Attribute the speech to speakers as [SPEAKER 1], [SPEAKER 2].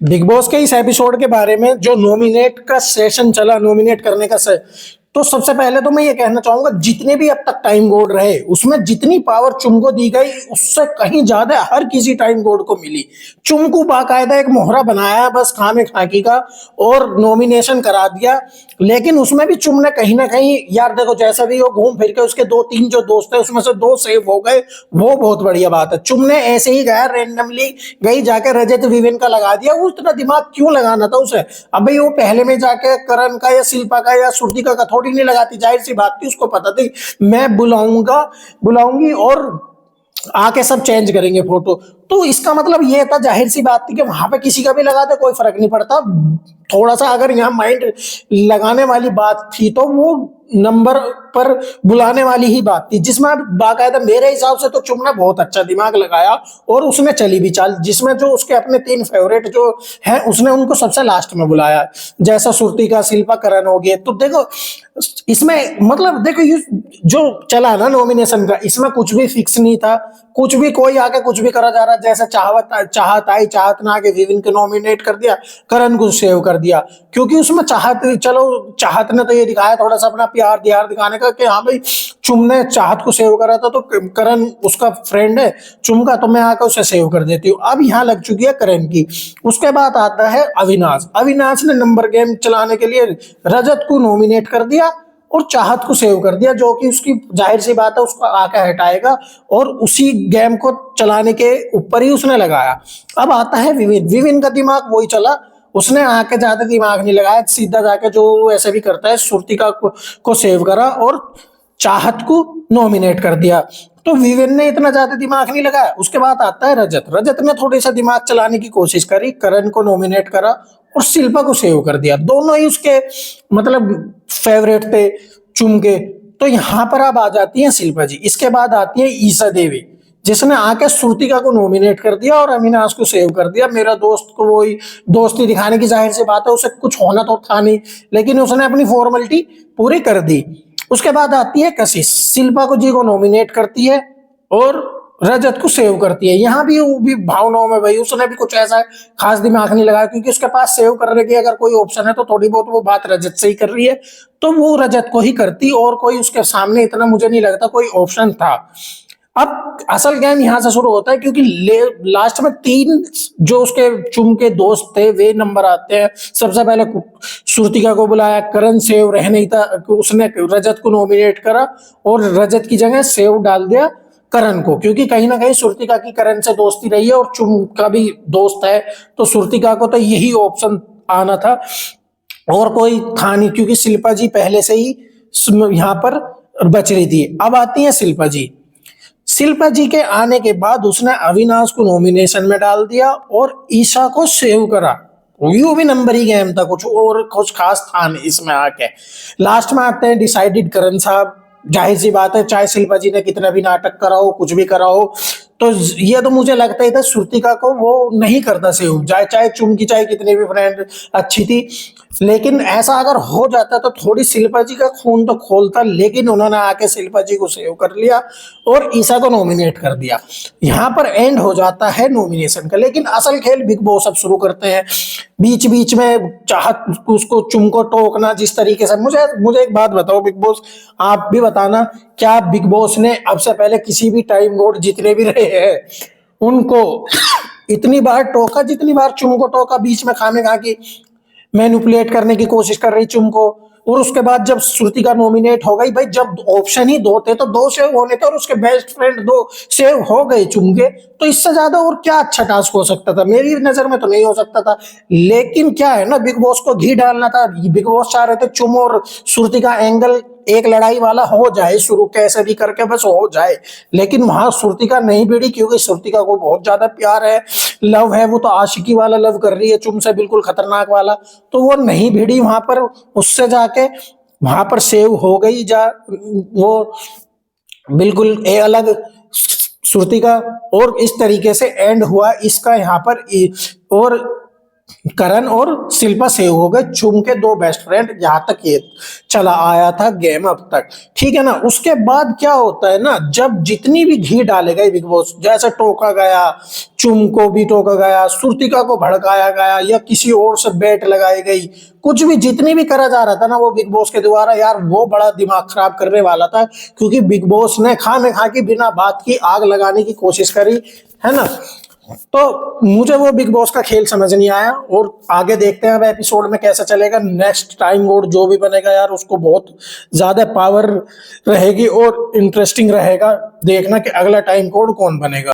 [SPEAKER 1] Big boss के इस episode के बारे में जो नॉमिनेट का सेशन चला, नॉमिनेट करने का तो सबसे पहले तो मैं ये कहना चाहूंगा, जितने भी अब तक टाइम गोड रहे उसमें जितनी पावर चुम को दी गई उससे कहीं ज्यादा हर किसी टाइम गोड को मिली। चुम को बाकायदा एक मोहरा बनाया बस खामे खाकी का और नॉमिनेशन करा दिया। लेकिन उसमें भी चुम ने कहीं ना कहीं, यार देखो जैसा भी हो, घूम फिर के उसके दो तीन जो दोस्त है उसमें से दो सेव हो गए, वो बहुत बढ़िया बात है। चुम ने ऐसे ही गया रैंडमली, गई जाके रजत विवेन का लगा दिया। उतना दिमाग क्यों लगाना था उसे? अब भाई वो पहले में जाके करण का या शिल्पा का या श्रुतिका का थोड़ी नहीं लगाती, जाहिर सी बात थी, उसको पता थी मैं बुलाऊंगी और आके सब चेंज करेंगे फोटो। तो इसका मतलब ये था, जाहिर सी बात थी कि वहां पे किसी का भी लगा दे कोई फर्क नहीं पड़ता। थोड़ा सा अगर यहाँ माइंड लगाने वाली बात थी तो वो नंबर पर बुलाने वाली ही बात थी, जिसमें बाकायदा मेरे हिसाब से तो चुम ने बहुत अच्छा दिमाग लगाया और उसने चली भी चाल, जिसमें जो उसके अपने तीन फेवरेट जो हैं उसने उनको सबसे लास्ट में बुलाया, जैसा सुरती का शिल्पा करण हो गए। तो देखो इसमें मतलब देखो ये जो चला ना नॉमिनेशन का, इसमें कुछ भी फिक्स नहीं था, कुछ भी कोई आके कुछ भी करा जा रहा। जैसे चाहत ना आके विविन को नॉमिनेट कर दिया, करण को सेव कर दिया, क्योंकि उसमें चाहत ने तो ये दिखाया थोड़ा सा अपना प्यार दियार दिखाने का कि हाँ भाई चुम ने चाहत को सेव करा था तो करण उसका फ्रेंड है चुम का, तो मैं आकर उसे सेव कर देती हूँ। अब यहाँ लग चुकी है करण की। उसके बाद आता है अविनाश ने नंबर गेम चलाने के लिए रजत को नॉमिनेट कर दिया और चाहत को सेव कर दिया, जो कि उसकी जाहिर सी बात है उसको आके हटाएगा और उसी गेम को चलाने के ऊपर ही उसने लगाया। अब आता है विविन का दिमाग वही चला, उसने आके ज्यादा दिमाग नहीं लगाया, सीधा जाके जो ऐसे भी करता है श्रुतिका को सेव करा और चाहत को नॉमिनेट कर दिया। तो विवेन ने इतना ज्यादा दिमाग नहीं लगाया। उसके बाद आता है रजत ने थोड़ी सा दिमाग चलाने की कोशिश करी, करण को नॉमिनेट करा और शिल्पा को सेव कर दिया। दोनों ही उसके मतलब फेवरेट थे चुम के। तो यहां पर अब आ जाती है शिल्पा जी। इसके बाद आती है ईसा देवी, जिसने आके श्रुतिका को नॉमिनेट कर दिया और अविनाश को सेव कर दिया। मेरा दोस्त को वही दोस्ती दिखाने की जाहिर सी बात है, उसे कुछ होना तो था नहीं, लेकिन उसने अपनी फॉर्मेलिटी पूरी कर दी। उसके बाद आती है कशिश, शिल्पा को जी को नॉमिनेट करती है और रजत को सेव करती है। यहाँ भी वो भी भावनाओं में भाई, उसने भी कुछ ऐसा खास दिमाग नहीं लगाया, क्योंकि उसके पास सेव करने की अगर कोई ऑप्शन है तो थोड़ी बहुत वो बात रजत से ही कर रही है, तो वो रजत को ही करती और कोई उसके सामने इतना मुझे नहीं लगता कोई ऑप्शन था। अब असल गेम यहां से शुरू होता है, क्योंकि लास्ट में तीन जो उसके चुम के दोस्त थे वे नंबर आते हैं। सबसे पहले श्रुतिका को बुलाया, करण सेव रह नहीं था, उसने रजत को नॉमिनेट करा और रजत की जगह सेव डाल दिया करण को, क्योंकि कहीं ना कहीं श्रुतिका की करण से दोस्ती रही है और चुम का भी दोस्त है, तो श्रुतिका को तो यही ऑप्शन आना था और कोई था नहीं, क्योंकि शिल्पा जी पहले से ही यहाँ पर बच रही थी। अब आती है शिल्पा जी के आने के बाद उसने अविनाश को नॉमिनेशन में डाल दिया और ईशा को सेव करा। यू भी नंबर ही गेम था, कुछ और कुछ खास था नहीं इसमें। आके लास्ट में आते हैं डिसाइडेड करण साहब। जाहिर सी बात है, चाहे शिल्पा जी ने कितना भी नाटक करा हो, कुछ भी करा हो, तो ये तो मुझे लगता ही था श्रुतिका को वो नहीं करता सेव, चाहे चुम की चाहे कितनी भी फ्रेंड अच्छी थी। लेकिन ऐसा अगर हो जाता तो थोड़ी शिल्पा जी का खून तो खोलता, लेकिन उन्होंने आके शिल्पा जी को सेव कर लिया और ईसा को नॉमिनेट कर दिया। यहाँ पर एंड हो जाता है नॉमिनेशन का। लेकिन असल खेल बिग बॉस अब शुरू करते हैं। बीच बीच में चाहत उसको चुम को टोकना जिस तरीके से, मुझे एक बात बताओ बिग बॉस, आप भी बताना, क्या बिग बॉस ने अब से पहले किसी भी टाइम गोड जितने भी रहे हैं उनको इतनी बार टोका जितनी बार चुम को टोका? बीच में खामे खा की मैनिपुलेट करने की कोशिश कर रही चुम को, और उसके बाद जब श्रुतिका नॉमिनेट हो गई, भाई जब ऑप्शन ही दो थे तो दो सेव होने थे और उसके बेस्ट फ्रेंड दो सेव हो गए चुम के, तो इससे ज्यादा और क्या अच्छा टास्क हो सकता था? मेरी नजर में तो नहीं हो सकता था। लेकिन क्या है ना, बिग बॉस को घी डालना था। बिग बॉस चाह रहे थे चुम और श्रुतिका एंगल एक लड़ाई वाला हो जाए, शुरू कैसे भी करके बस हो जाए। लेकिन वहां श्रुतिका नहीं भिड़ी, क्योंकि श्रुतिका को बहुत ज्यादा प्यार है, लव है, वो तो आशिकी वाला लव कर रही है चुम से, बिल्कुल खतरनाक वाला। तो वो नहीं भिड़ी वहां पर, उससे जाके वहां पर सेव हो गई वो बिल्कुल अलग श्रुतिका। और इस तरीके से एंड हुआ इसका यहाँ पर। और करण और शिल्पा सेव हो गए चुम के दो बेस्ट फ्रेंड। जहां तक ये चला आया था गेम अब तक, ठीक है ना। उसके बाद क्या होता है ना, जब जितनी भी घी डाले गए बिग बॉस, जैसे टोका गया, चुम को भी टोका गया, श्रुतिका को भड़काया गया, या किसी और से बेट लगाई गई, कुछ भी जितनी भी करा जा रहा था ना वो बिग बॉस के द्वारा, यार वो बड़ा दिमाग खराब करने वाला था। क्योंकि बिग बॉस ने खामे खा की बिना बात की आग लगाने की कोशिश करी, है ना। तो मुझे वो बिग बॉस का खेल समझ नहीं आया, और आगे देखते हैं अब एपिसोड में कैसा चलेगा। नेक्स्ट टाइम कोड जो भी बनेगा यार, उसको बहुत ज्यादा पावर रहेगी और इंटरेस्टिंग रहेगा देखना कि अगला टाइम कोड कौन बनेगा।